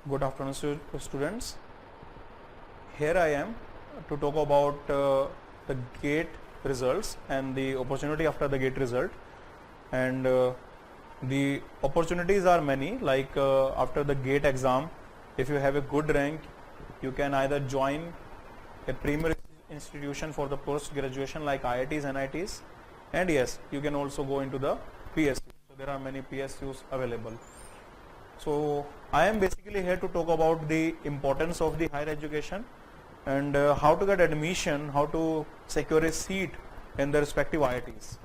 Good afternoon, students. Here I am to talk about the GATE results and the opportunity after the GATE result. And the opportunities are many, like after the GATE exam, if you have a good rank, you can either join a premier institution for the post graduation like IITs, NITs, and yes, you can also go into the PSU. So there are many PSUs available. So I am basically here to talk about the importance of the higher education and how to get admission, how to secure a seat in the respective IITs.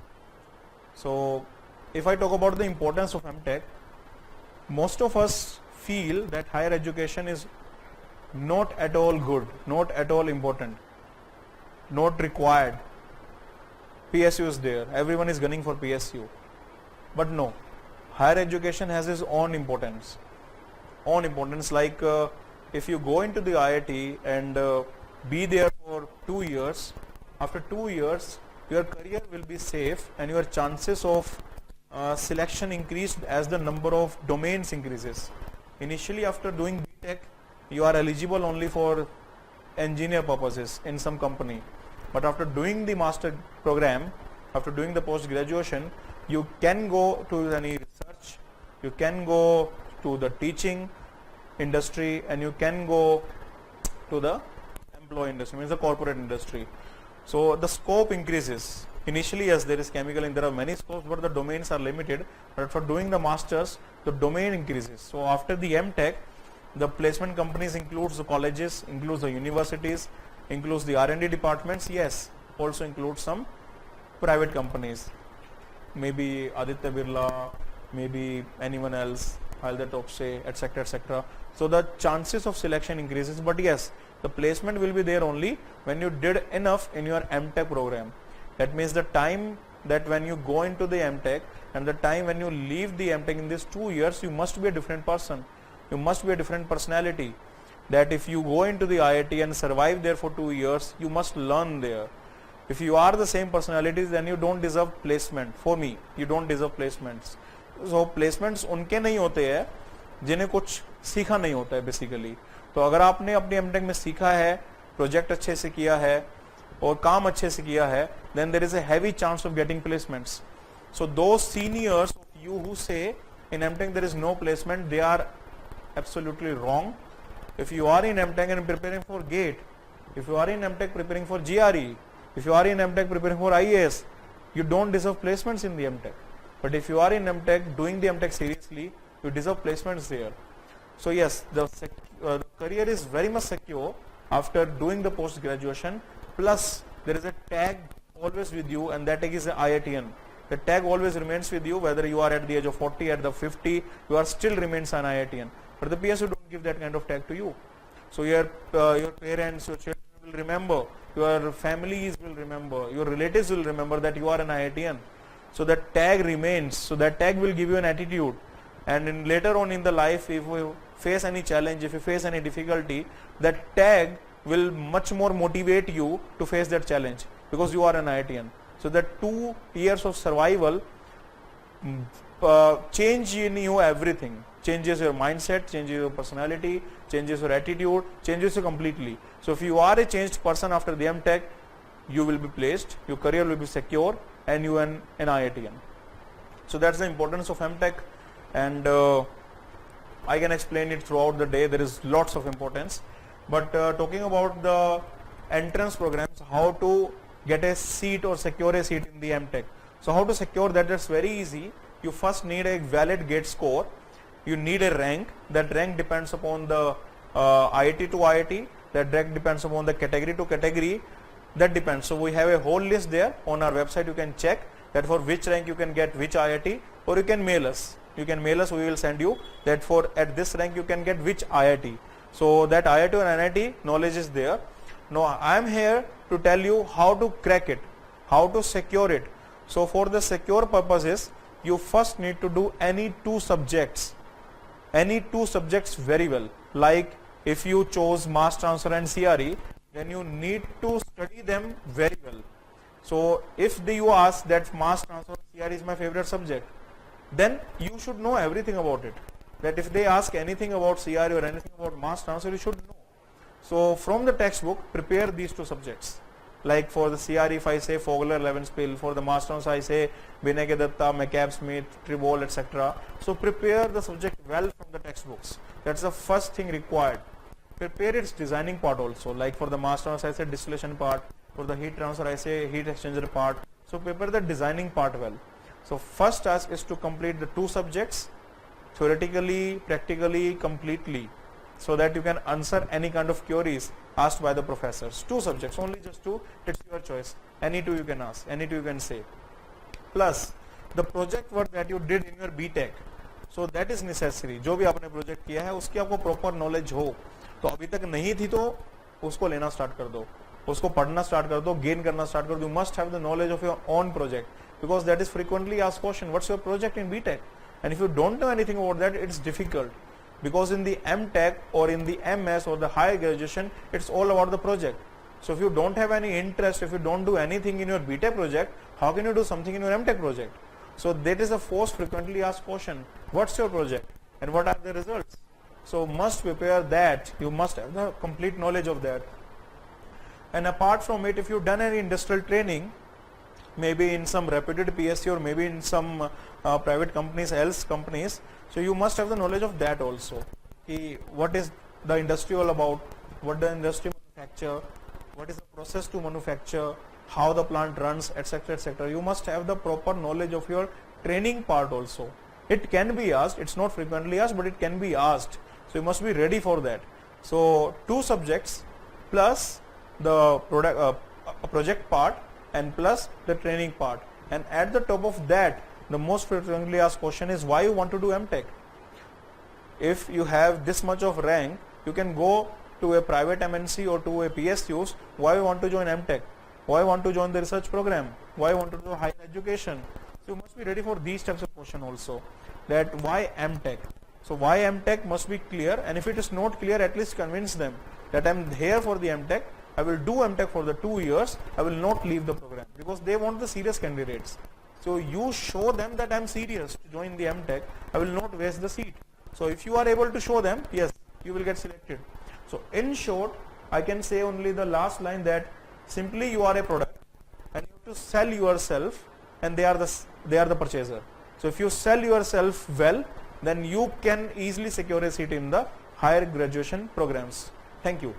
So if I talk about the importance of M Tech, most of us feel that higher education is not at all good, not at all important, not required. PSU is there, everyone is gunning for PSU, but no. Higher education has its own importance. Like if you go into the IIT and be there for 2 years, after 2 years your career will be safe and your chances of selection increase as the number of domains increases. Initially after doing BTech you are eligible only for engineer purposes in some company, but after doing the master program, after doing the post graduation, you can go to any research, you can go to the teaching industry, and you can go to the employee industry, means the corporate industry. So the scope increases. Initially, yes, there is chemical and there are many scopes, but the domains are limited. But for doing the masters, the domain increases. So after the M Tech, the placement companies includes the colleges, includes the universities, includes the R&D departments, yes, also includes some private companies. Maybe Aditya Birla, maybe anyone else, Halder Topse, etc., etc. So the chances of selection increases, but yes, the placement will be there only when you did enough in your M Tech program. That means the time that when you go into the M Tech and the time when you leave the M Tech in these 2 years, you must be a different person. You must be a different personality. That if you go into the IIT and survive there for 2 years, you must learn there. If you are the same personalities, then you don't deserve placement. For me, you don't deserve placements. So placements उनके नहीं होते हैं जिन्हें कुछ सीखा नहीं होता है बेसिकली. तो अगर आपने अपनी एमटेक में सीखा है, प्रोजेक्ट अच्छे से किया है और काम अच्छे से किया है, then there is a heavy chance of getting placements. So those seniors of you who say in MTech there is no placement, they are absolutely wrong. If you are in MTech and preparing for GATE, if you are in MTech preparing for GRE, if you are in MTech preparing for IAS, you don't deserve placements in the MTech. But if you are in MTech doing the MTech seriously, you deserve placements there. So yes, the career is very much secure after doing the post graduation. Plus there is a tag always with you, and that tag is an IITian. The tag always remains with you, whether you are at the age of 40, at the 50, you are still remains an IITian. But the PSU don't give that kind of tag to you. So your parents, your children will remember, your families will remember, your relatives will remember that you are an IITian. So that tag remains. So that tag will give you an attitude. And later on in the life, if you face any challenge, if you face any difficulty, that tag will much more motivate you to face that challenge because you are an IITian. So that 2 years of survival change in you everything. Changes your mindset, changes your personality, changes your attitude, changes you completely. So if you are a changed person after the M Tech, you will be placed, your career will be secure, and you are an IITian. So that's the importance of M Tech, and I can explain it throughout the day. There is lots of importance. But talking about the entrance programs, how to get a seat or secure a seat in the M Tech. So how to secure that? That's very easy. You first need a valid GATE score. You need a rank. That rank depends upon the IIT to IIT. That rank depends upon the category to category. That depends. So we have a whole list there on our website. You can check that for which rank you can get which IIT, or you can mail us. You can mail us. We will send you that for at this rank you can get which IIT. So that IIT and NIT knowledge is there. Now I am here to tell you how to crack it, how to secure it. So for the secure purposes, you first need to do any 2 subjects very well. Like if you chose mass transfer and CRE, then you need to study them very well. So if you ask that mass transfer CRE is my favorite subject, then you should know everything about it. that if they ask anything about CRE or anything about mass transfer, you should know. So from the textbook, prepare these two subjects. Like for the CRE, if I say Fogler, Levenspiel, for the mass transfer I say Vinay Datta, McCabe Smith, Tribol, etc. So prepare the subject well from the textbooks. That's the first thing required. Prepare its designing part also. Like for the mass transfer I say distillation part, for the heat transfer I say heat exchanger part. So prepare the designing part well. So first task is to complete the two subjects, theoretically, practically, completely, so that you can answer any kind of queries asked by the professors. Two subjects, only just two, it's your choice. Any two you can ask, any two you can say. Plus, the project work that you did in your B Tech, so that is necessary. जो भी आपने project किया है उसकी आपको proper knowledge हो, तो अभी तक नहीं थी तो उसको लेना स्टार्ट कर दो, उसको पढ़ना स्टार्ट कर दो, गेन करना स्टार्ट कर दो. You must have the knowledge of your own project, because that is frequently asked question. What's your project in B Tech? And if you don't know anything about that, it's difficult. Because in the M Tech or in the MS or the higher graduation, it's all about the project. So if you don't have any interest, if you don't do anything in your B Tech project, how can you do something in your M Tech project? So that is a first frequently asked question. What's your project and what are the results? So must prepare that. You must have the complete knowledge of that. And apart from it, if you've done any industrial training, maybe in some reputed PSU or maybe in some private companies, else companies, so you must have the knowledge of that also. What is the industry all about, what the industry manufacture, what is the process to manufacture, how the plant runs, etc., etc. You must have the proper knowledge of your training part also. It can be asked, it's not frequently asked, but it can be asked. So you must be ready for that. So two subjects plus the project part and plus the training part. And at the top of that, the most frequently asked question is why you want to do M Tech. If you have this much of rank, you can go to a private MNC or to a PSUs. Why you want to join M Tech? Why you want to join the research program? Why you want to do higher education? So you must be ready for these types of question also. That why M Tech? So why M Tech must be clear, and if it is not clear, at least convince them that I am here for the M Tech. I will do M Tech for the 2 years. I will not leave the program, because they want the serious candidates. So you show them that I am serious to join the M Tech. I will not waste the seat. So if you are able to show them, yes, you will get selected. So in short, I can say only the last line, that simply you are a product and you have to sell yourself, and they are the purchaser. So if you sell yourself well, then you can easily secure a seat in the higher graduation programs. Thank you.